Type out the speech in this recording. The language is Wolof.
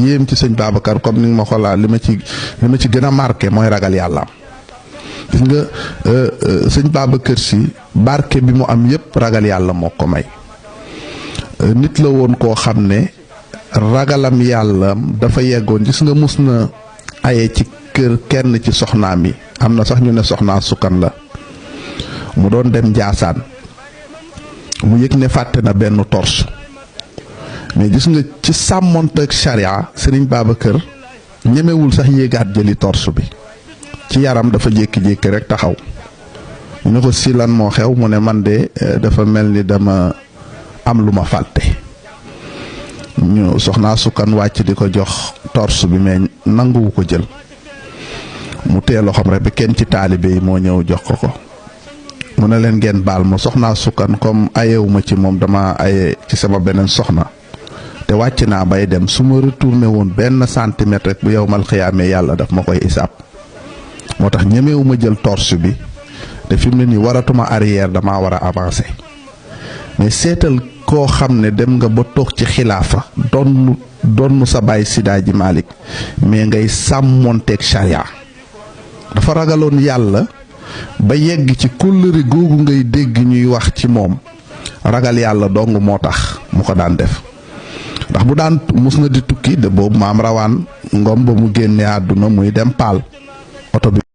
yéem ci sëñ Babacar comme ni nga ma xoolaa li ma ci gën a marqué mooy ragal yàlla. gis nga sëñ Babacar si barke bi mu am yépp ragal yàlla moo ko may. nit la woon koo xam ne ragalam yàlla dafa yeggoon gis nga mus na aye ci kër kenn ci soxnaam yi am na sax ñu ne soxnaa sukkan la mu doon dem Njaasaan mu yëg ne fàtte na benn torche mais gis nga ci sàmmonteeg charia Serigne Babacar ñemewul sax yéegaat jëli torche bi ci yaram dafa jékki-jékki rek taxaw ñu ne ko si lan moo xew mu ne man de dafa mel ni dama am lu ma fàtte ñu soxnaa sukkan wàcc di ko jox torche bi mais nanguwu ko jël mu tee loxoom rek bi kenn ci taalibe yi moo ñëw jox ko mu ne leen ngeen baal ma soxnaa sukkan comme ayewuma ci moom dama aye ci sama beneen soxna te wàcc naa bay dem su ma retourné woon benn centimètre rek bu yow mal xiyaamee yàlla daf ma koy isaab moo tax ñemewuma jël torche bi te fi mu ne nii waratuma arrière damaa war a avancer mais seetal koo xam ne dem nga ba toog ci xilaafa donnu sa baay Sidaaji Malick mais ngay sàmmonteeg charia dafa ragaloon yàlla ba yegg ci kóllëre googu ngay dégg ñuy wax ci moom ragal yàlla dong moo tax mu ko daan def ndax bu daan mus na di tukki de boobu maam rawaan ngom ba mu génnee àdduna muy dem paal oto bi